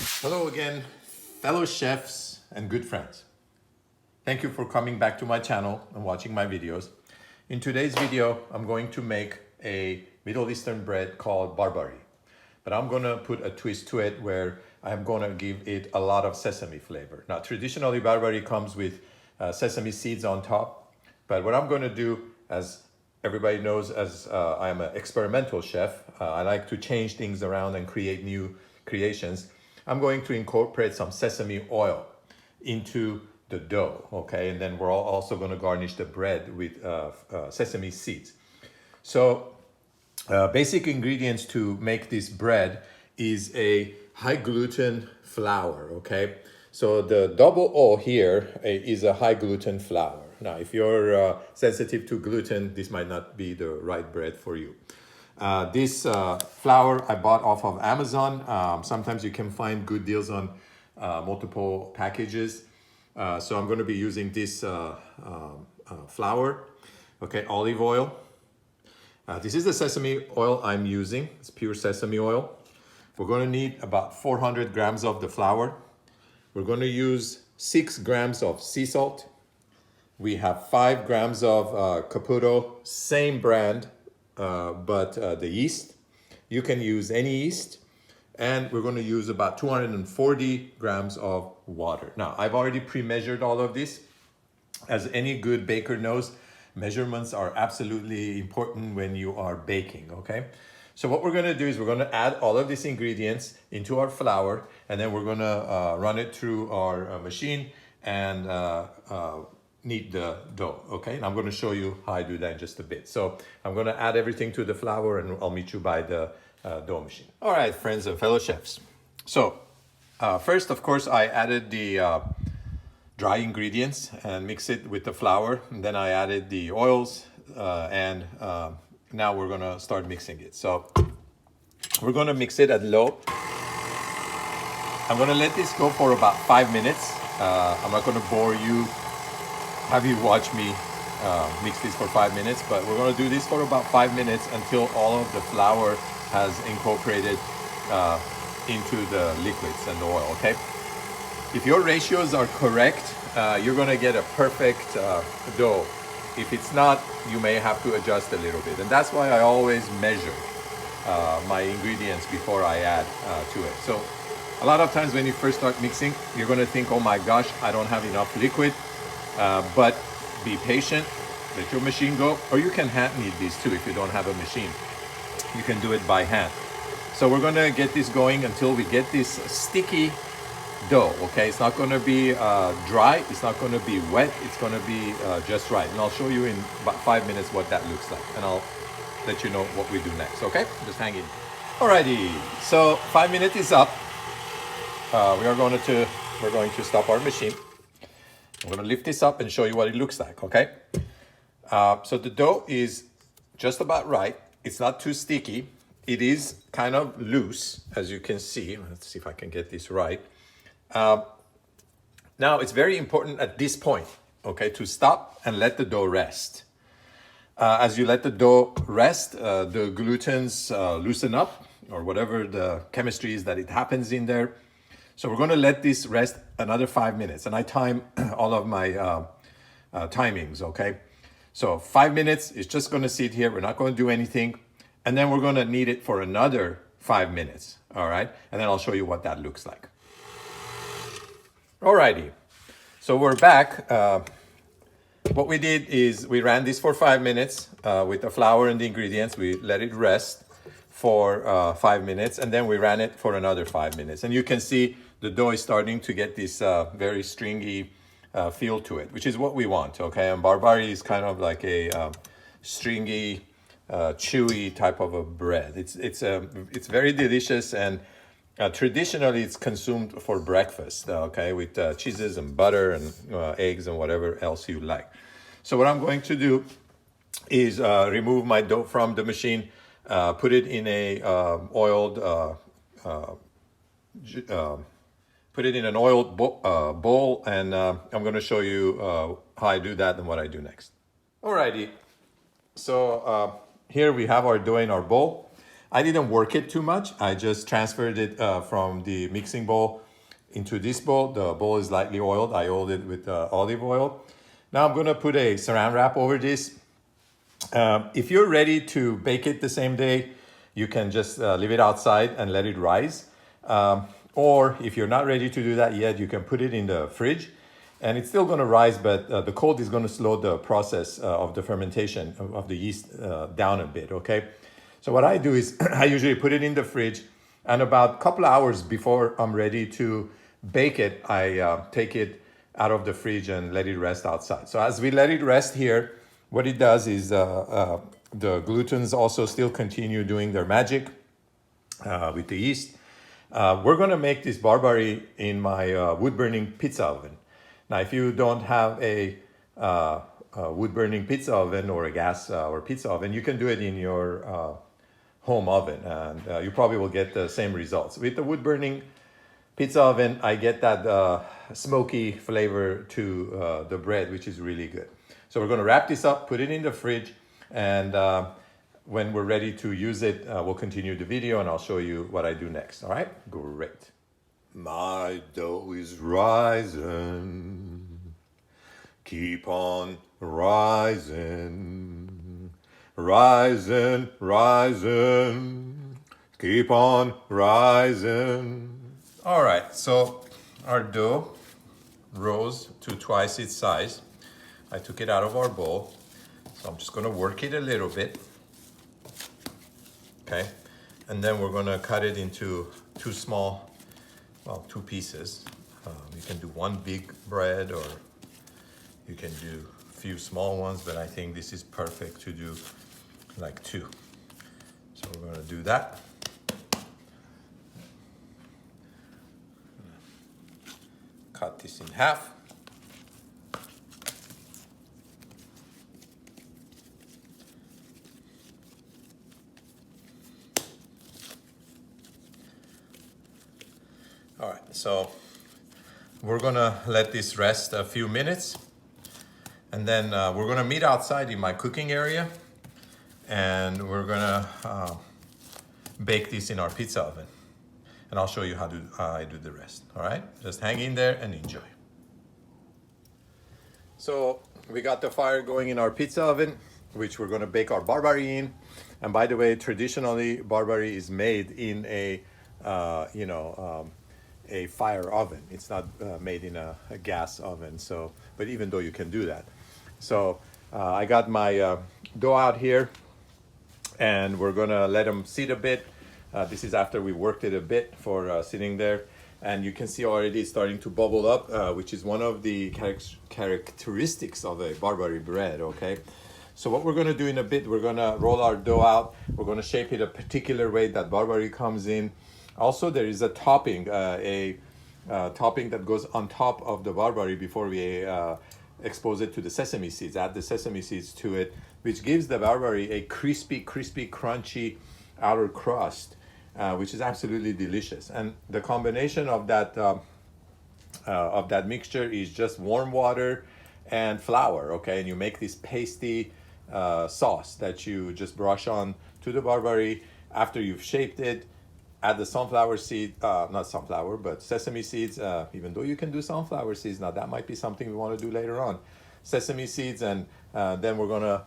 Hello again, fellow chefs and good friends. Thank you for coming back to my channel and watching my videos. In today's video, I'm going to make a Middle Eastern bread called Barbari. But I'm gonna put a twist to it where I'm gonna give it a lot of sesame flavor. Now, traditionally, Barbari comes with sesame seeds on top. But what I'm gonna do, as everybody knows, as I am an experimental chef, I like to change things around and create new creations. I'm going to incorporate some sesame oil into the dough, okay? And then we're also gonna garnish the bread with sesame seeds. So basic ingredients to make this bread is a high gluten flour, okay? So the double O here is a high gluten flour. Now, if you're sensitive to gluten, this might not be the right bread for you. This flour I bought off of Amazon. Sometimes you can find good deals on multiple packages. So I'm going to be using this flour. Okay, olive oil. This is the sesame oil I'm using. It's pure sesame oil. We're going to need about 400 grams of the flour. We're going to use 6 grams of sea salt. We have 5 grams of Caputo, same brand, but the yeast. You can use any yeast. And we're going to use about 240 grams of water. Now, I've already pre-measured all of this. As any good baker knows, measurements are absolutely important when you are baking, okay? So what we're gonna do is we're gonna add all of these ingredients into our flour, and then we're gonna run it through our machine and knead the dough, okay? And I'm gonna show you how I do that in just a bit. So I'm gonna add everything to the flour and I'll meet you by the dough machine. All right, friends and fellow chefs. So first, of course, I added the dry ingredients and mix it with the flour. And then I added the oils and now we're gonna start mixing it. So we're gonna mix it at low. I'm gonna let this go for about 5 minutes. I'm not gonna bore you, have you watch me mix this for 5 minutes, but we're gonna do this for about 5 minutes until all of the flour has incorporated into the liquids and the oil, okay? If your ratios are correct, you're gonna get a perfect dough. If it's not, you may have to adjust a little bit. And that's why I always measure my ingredients before I add to it. So a lot of times when you first start mixing, you're gonna think, oh my gosh, I don't have enough liquid. But be patient, let your machine go, or you can hand knead these too if you don't have a machine. You can do it by hand. So we're gonna get this going until we get this sticky dough, okay? It's not gonna be dry, it's not gonna be wet, it's gonna be just right. And I'll show you in about 5 minutes what that looks like. And I'll let you know what we do next, okay? Just hang in. Alrighty, so 5 minutes is up. We're going to stop our machine. I'm gonna lift this up and show you what it looks like, okay? So the dough is just about right. It's not too sticky. It is kind of loose, as you can see. Let's see if I can get this right. Now, it's very important at this point, okay, to stop and let the dough rest. As you let the dough rest, the glutens loosen up, or whatever the chemistry is that it happens in there. So we're gonna let this rest another 5 minutes, and I time all of my timings, okay? So 5 minutes, it's just gonna sit here, we're not gonna do anything, and then we're gonna knead it for another 5 minutes, all right? And then I'll show you what that looks like. Alrighty, so we're back. What we did is we ran this for 5 minutes with the flour and the ingredients. We let it rest for 5 minutes, and then we ran it for another 5 minutes. And you can see the dough is starting to get this very stringy feel to it, which is what we want, okay? And Barbari is kind of like a stringy, chewy type of a bread. It's very delicious, and traditionally it's consumed for breakfast, okay, with cheeses and butter and eggs and whatever else you like. So what I'm going to do is remove my dough from the machine, put it in a put it in an oiled bowl, and I'm going to show you how I do that and what I do next. Alrighty, so here we have our dough in our bowl. I didn't work it too much. I just transferred it from the mixing bowl into this bowl. The bowl is lightly oiled. I oiled it with olive oil. Now I'm gonna put a saran wrap over this. If you're ready to bake it the same day, you can just leave it outside and let it rise. Or if you're not ready to do that yet, you can put it in the fridge and it's still gonna rise, but the cold is gonna slow the process of the fermentation of the yeast down a bit, okay? So what I do is I usually put it in the fridge, and about a couple of hours before I'm ready to bake it, I take it out of the fridge and let it rest outside. So as we let it rest here, what it does is the glutens also still continue doing their magic with the yeast. We're gonna make this Barbari in my wood-burning pizza oven. Now, if you don't have a wood-burning pizza oven or a gas or pizza oven, you can do it in your home oven, and you probably will get the same results. With the wood-burning pizza oven, I get that smoky flavor to the bread, which is really good. So we're gonna wrap this up, put it in the fridge, and when we're ready to use it, we'll continue the video and I'll show you what I do next, all right? Great. My dough is rising, keep on rising, rising, rising, keep on rising. All right, so our dough rose to twice its size. I took it out of our bowl, so I'm just gonna work it a little bit, okay? And then we're gonna cut it into two pieces. You can do one big bread or you can do a few small ones, but I think this is perfect to do like two. So we're gonna do that. Cut this in half. All right, so we're gonna let this rest a few minutes, and then we're gonna meet outside in my cooking area, and we're gonna bake this in our pizza oven. And I'll show you how I do the rest, all right? Just hang in there and enjoy. So we got the fire going in our pizza oven, which we're gonna bake our Barbari in. And by the way, traditionally, Barbari is made in a fire oven. It's not made in a gas oven. So, but even though you can do that. So I got my dough out here, and we're gonna let them sit a bit. This is after we worked it a bit for sitting there. And you can see already it's starting to bubble up, which is one of the characteristics of a Barbari bread, okay? So what we're gonna do in a bit, we're gonna roll our dough out. We're gonna shape it a particular way that Barbari comes in. Also, there is a topping, topping that goes on top of the Barbari before we expose it to the sesame seeds, add the sesame seeds to it, which gives the Barbari a crispy, crunchy outer crust, which is absolutely delicious. And the combination of that mixture is just warm water and flour, okay? And you make this pasty sauce that you just brush on to the Barbari. After you've shaped it, add the sunflower seed, not sunflower, but sesame seeds, even though you can do sunflower seeds. Now that might be something we want to do later on. Sesame seeds, and then we're gonna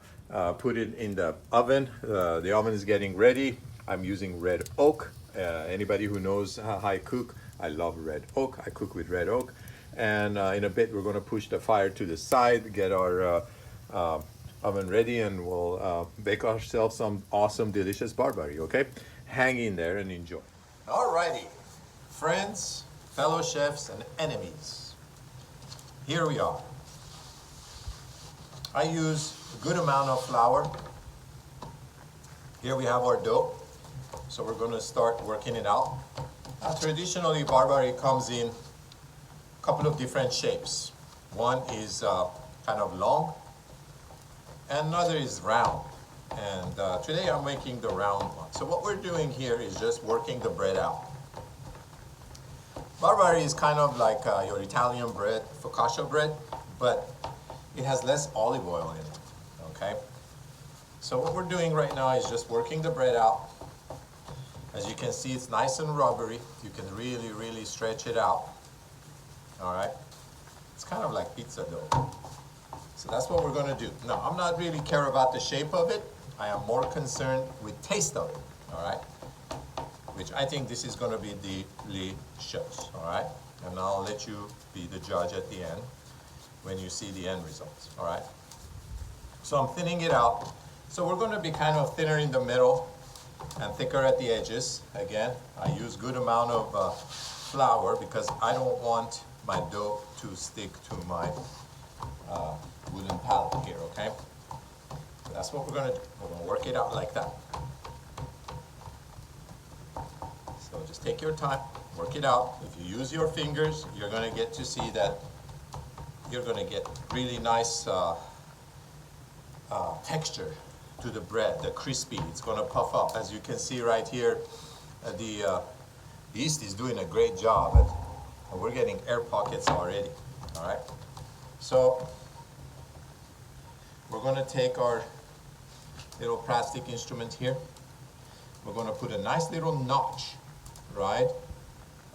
put it in the oven. The oven is getting ready. I'm using red oak. Anybody who knows how I cook, I love red oak. I cook with red oak. And in a bit, we're gonna push the fire to the side, get our oven ready, and we'll bake ourselves some awesome, delicious Barbari, okay? Hang in there and enjoy. Alrighty, friends, fellow chefs, and enemies. Here we are. I use a good amount of flour. Here we have our dough. So we're gonna start working it out. Traditionally, Barbari comes in a couple of different shapes. One is kind of long, and another is round. And today I'm making the round one. So what we're doing here is just working the bread out. Barbari is kind of like your Italian bread, focaccia bread, but it has less olive oil in it, okay? So what we're doing right now is just working the bread out. As you can see, it's nice and rubbery. You can really, really stretch it out. All right. It's kind of like pizza dough. So that's what we're going to do. Now, I'm not really care about the shape of it. I am more concerned with taste of it. All right. Which I think this is going to be delicious. All right. And I'll let you be the judge at the end when you see the end results. All right. So I'm thinning it out. So we're going to be kind of thinner in the middle and thicker at the edges. Again, I use good amount of flour because I don't want my dough to stick to my wooden pallet here, okay? So that's what we're gonna do. We're gonna work it out like that. So just take your time, work it out. If you use your fingers, you're gonna get to see that you're gonna get really nice texture to the bread, the crispy. It's gonna puff up. As you can see right here, the yeast is doing a great job. And we're getting air pockets already, all right? So we're gonna take our little plastic instrument here. We're gonna put a nice little notch right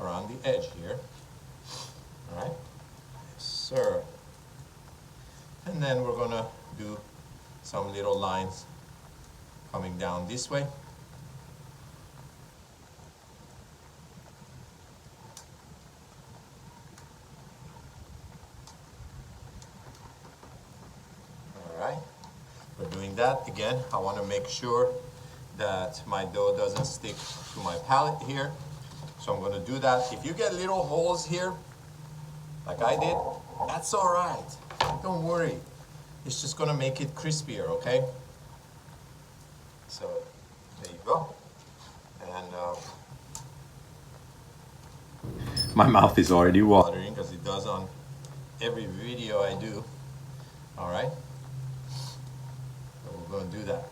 around the edge here, all right? Yes, sir. And then we're gonna do some little lines coming down this way. We're doing that again. I want to make sure that my dough doesn't stick to my palette here. So I'm going to do that. If you get little holes here, like I did, that's all right. Don't worry. It's just going to make it crispier, okay? So there you go. And my mouth is already watering because it does on every video I do. All right. We're going to do that.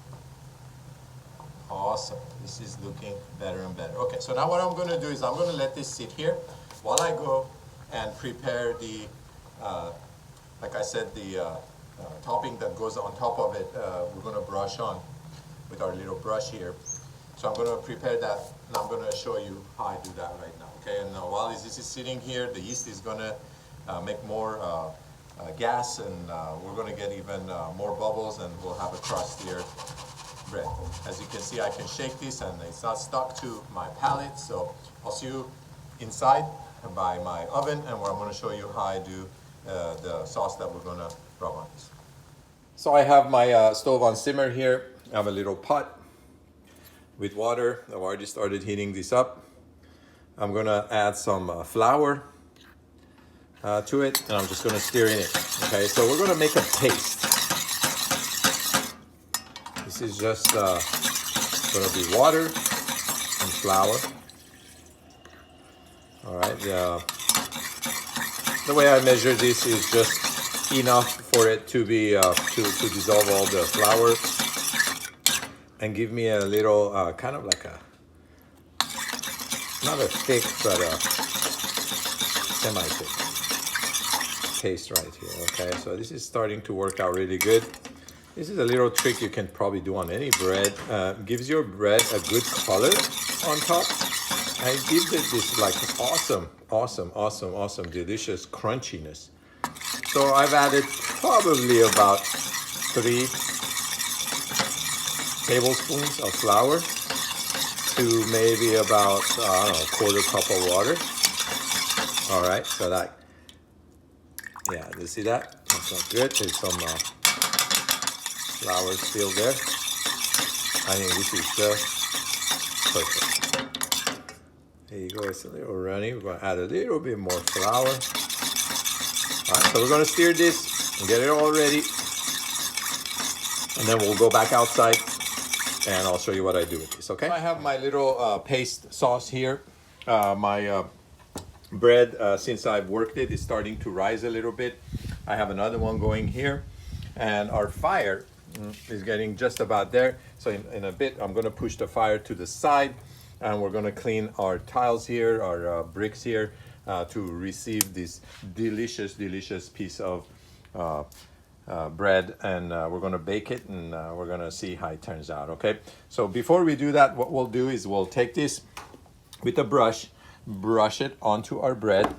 Awesome. This is looking better and better. Okay, so now what I'm going to do is I'm going to let this sit here while I go and prepare the, like I said, the topping that goes on top of it. We're going to brush on with our little brush here. So I'm going to prepare that, and I'm going to show you how I do that right now. Okay, and while this is sitting here, the yeast is going to make more gas, and we're going to get even more bubbles, and we'll have a crustier bread. As you can see, I can shake this and it's not stuck to my palette. So I'll see you inside by my oven, and where I'm going to show you how I do the sauce that we're going to rub on this. So I have my stove on simmer here. I have a little pot with water. I've already started heating this up. I'm going to add some flour to it, and I'm just going to stir in it. Okay, so we're going to make a paste. This is just going to be water and flour. All right, the way I measure this is just enough for it to be to dissolve all the flour and give me a little kind of like a, not a thick, but a semi-thick paste right here. Okay, so this is starting to work out really good. This is a little trick you can probably do on any bread. Gives your bread a good color on top, and it gives it this like awesome, delicious crunchiness. So I've added probably about 3 tablespoons of flour to maybe about, I don't know, a quarter cup of water. All right, so that, yeah, you see that? That's not good. There's some flour still there. I think this is just perfect. There you go, it's a little runny. We're gonna add a little bit more flour. All right, so we're gonna stir this and get it all ready. And then we'll go back outside and I'll show you what I do with this, okay? I have my little paste sauce here. My bread, since I've worked it, is starting to rise a little bit. I have another one going here, and our fire is getting just about there. So in a bit, I'm gonna push the fire to the side, and we're gonna clean our tiles here, our bricks here, to receive this delicious piece of bread, and we're gonna bake it, and we're gonna see how it turns out, okay? So before we do that, what we'll do is we'll take this with a brush, brush it onto our bread,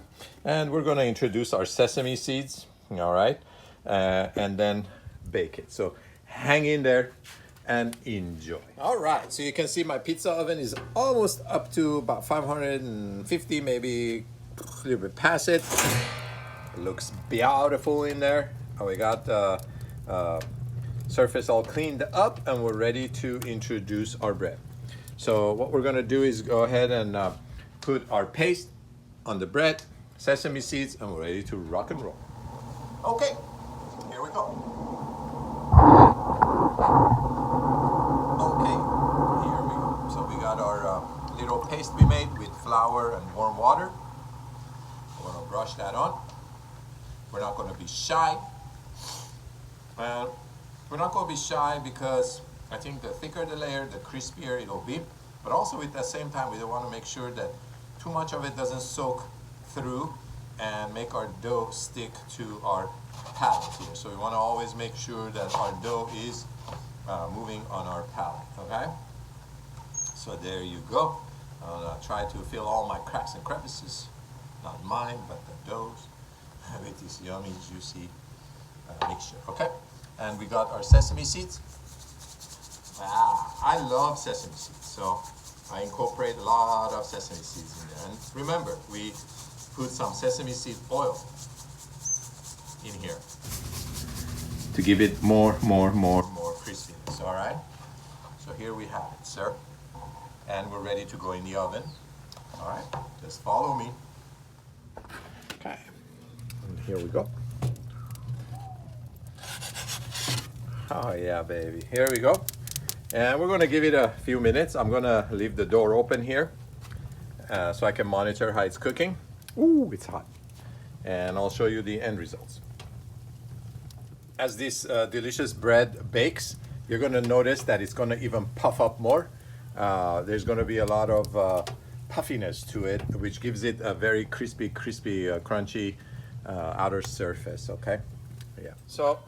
and we're gonna introduce our sesame seeds, all right? And then bake it. So hang in there and enjoy. All right, so you can see my pizza oven is almost up to about 550, maybe a little bit past it. It looks beautiful in there. We got the surface all cleaned up, and we're ready to introduce our bread. So what we're gonna do is go ahead and put our paste on the bread, sesame seeds, and we're ready to rock and roll. Okay, here we go. Okay, here we go. So we got our little paste we made with flour and warm water. We're gonna brush that on. We're not gonna be shy. We're not going to be shy because I think the thicker the layer, the crispier it'll be. But also at the same time, we don't want to make sure that too much of it doesn't soak through and make our dough stick to our palette here. So we want to always make sure that our dough is moving on our palette, okay? So there you go. I'll try to fill all my cracks and crevices. Not mine, but the dough's with this yummy, juicy mixture, okay? And we got our sesame seeds. I love sesame seeds, so I incorporate a lot of sesame seeds in there. And remember, we put some sesame seed oil in here to give it more crispiness, all right? So here we have it, sir. And we're ready to go in the oven. All right, just follow me. Okay, and here we go. Oh yeah, baby, here we go. And we're gonna give it a few minutes. I'm gonna leave the door open here so I can monitor how it's cooking. Ooh, it's hot. And I'll show you the end results. As this delicious bread bakes, you're gonna notice that it's gonna even puff up more. There's gonna be a lot of puffiness to it, which gives it a very crispy, crunchy outer surface, okay? Yeah, so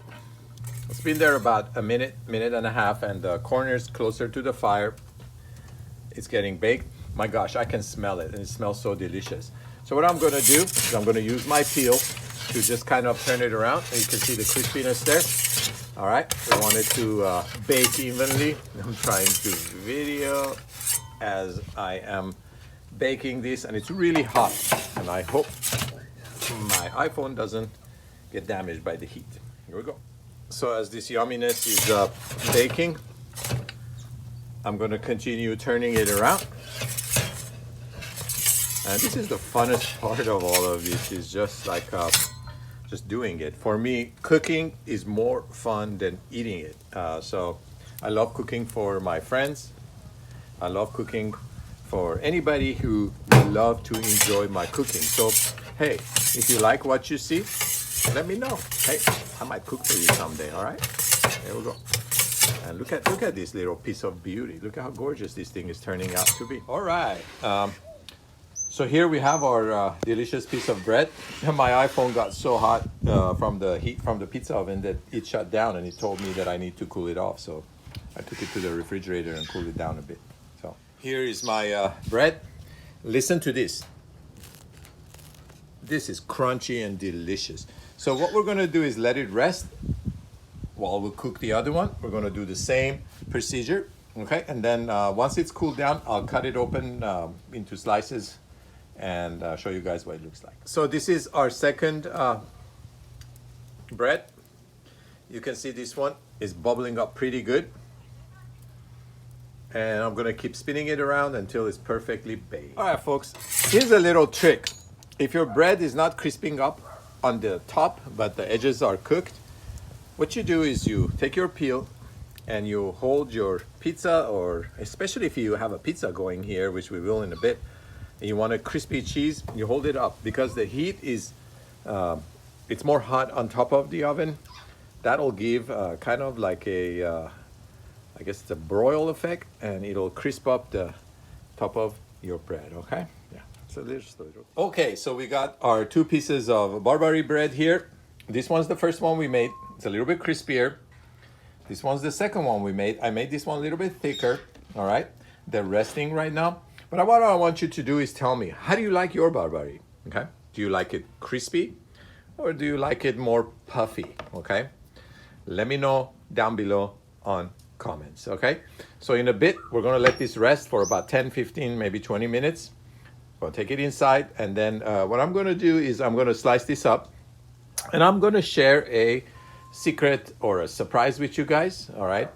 it's been there about a minute and a half, and the corners closer to the fire. It's getting baked. My gosh, I can smell it, and it smells so delicious. So what I'm gonna do is I'm gonna use my peel to just kind of turn it around, and you can see the crispiness there. All right, we want it to bake evenly. I'm trying to video as I am baking this, and it's really hot, and I hope my iPhone doesn't get damaged by the heat. Here we go. So as this yumminess is baking, I'm going to continue turning it around. And this is the funnest part of all of this, is just like just doing it. For me, cooking is more fun than eating it. So I love cooking for my friends. I love cooking for anybody who would love to enjoy my cooking. So hey, if you like what you see, let me know. Hey, I might cook for you someday, all right? There we go. And look at this little piece of beauty. Look at how gorgeous this thing is turning out to be. All right. So here we have our delicious piece of bread. My iPhone got so hot from the heat from the pizza oven that it shut down, and it told me that I need to cool it off. So I took it to the refrigerator and cooled it down a bit. So here is my bread. Listen to this. This is crunchy and delicious. So what we're gonna do is let it rest while we cook the other one. We're gonna do the same procedure, okay? And then once it's cooled down, I'll cut it open into slices and show you guys what it looks like. So this is our second bread. You can see this one is bubbling up pretty good. And I'm gonna keep spinning it around until it's perfectly baked. All right, folks, here's a little trick. If your bread is not crisping up on the top, but the edges are cooked, what you do is you take your peel and you hold your pizza, or especially if you have a pizza going here, which we will in a bit, and you want a crispy cheese, you hold it up because the heat is, it's more hot on top of the oven. That'll give kind of like a, I guess it's a broil effect, and it'll crisp up the top of your bread, okay? Yeah. So there's the little. Okay, so we got our 2 pieces of Barbari bread here. This one's the first one we made. It's a little bit crispier. This one's the second one we made. I made this one a little bit thicker, all right? They're resting right now. But what I want you to do is tell me, how do you like your Barbari, okay? Do you like it crispy or do you like it more puffy, okay? Let me know down below on comments, okay? So in a bit, we're gonna let this rest for about 10, 15, maybe 20 minutes. I'll take it inside, and then what I'm gonna do is I'm gonna slice this up, and I'm gonna share a secret or a surprise with you guys, all right?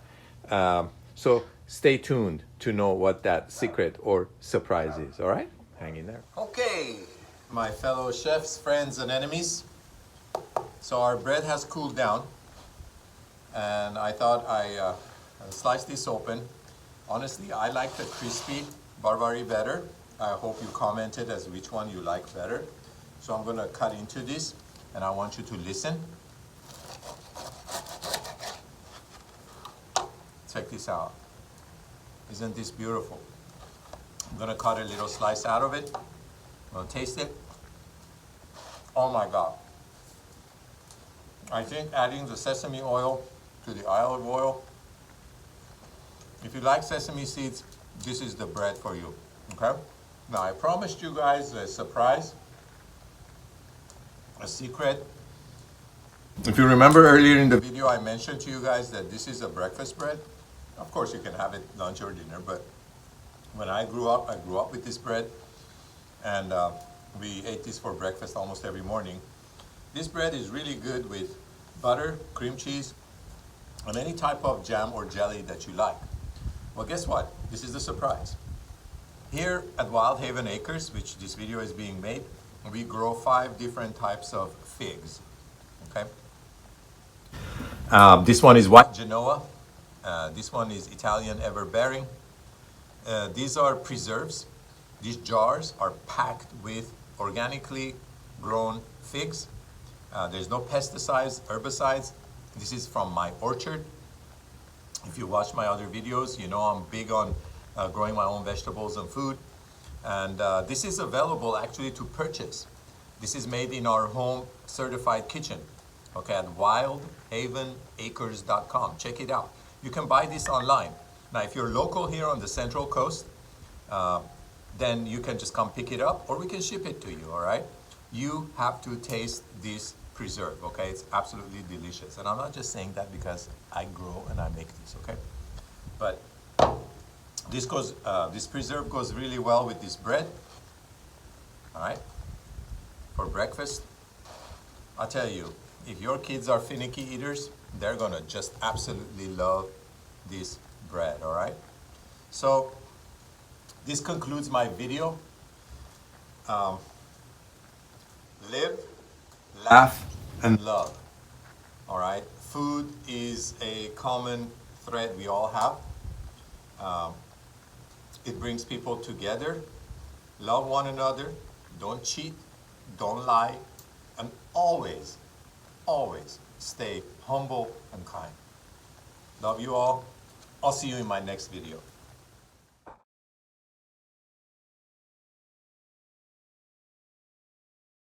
So stay tuned to know what that secret or surprise is, all right? Hang in there. Okay, my fellow chefs, friends, and enemies. So our bread has cooled down, and I thought I slice this open. Honestly, I like the crispy Barbari better. I hope you commented as which one you like better. So I'm gonna cut into this, and I want you to listen. Check this out. Isn't this beautiful? I'm gonna cut a little slice out of it. I'm gonna taste it. Oh my God. I think adding the sesame oil to the olive oil, if you like sesame seeds, this is the bread for you, okay? Now I promised you guys a surprise, a secret. If you remember earlier in the video, I mentioned to you guys that this is a breakfast bread. Of course you can have it lunch or dinner, but when I grew up with this bread, and we ate this for breakfast almost every morning. This bread is really good with butter, cream cheese, and any type of jam or jelly that you like. Well, guess what? This is the surprise. Here at Wildhaven Acres, which this video is being made, we grow 5 different types of figs, okay? This one is white Genoa. This one is Italian Everbearing. These are preserves. These jars are packed with organically grown figs. There's no pesticides, herbicides. This is from my orchard. If you watch my other videos, you know I'm big on growing my own vegetables and food. And this is available actually to purchase. This is made in our home certified kitchen, okay, at wildhavenacres.com. Check it out. You can buy this online. Now, if you're local here on the Central Coast, then you can just come pick it up, or we can ship it to you, all right? You have to taste this preserve, okay? It's absolutely delicious. And I'm not just saying that because I grow and I make this, okay? But this preserve goes really well with this bread, all right? For breakfast, I'll tell you, if your kids are finicky eaters, they're gonna just absolutely love this bread, all right? So this concludes my video. Live, laugh, and love, all right? Food is a common thread we all have. It brings people together. Love one another, don't cheat, don't lie, and always, always stay humble and kind. Love you all. I'll see you in my next video.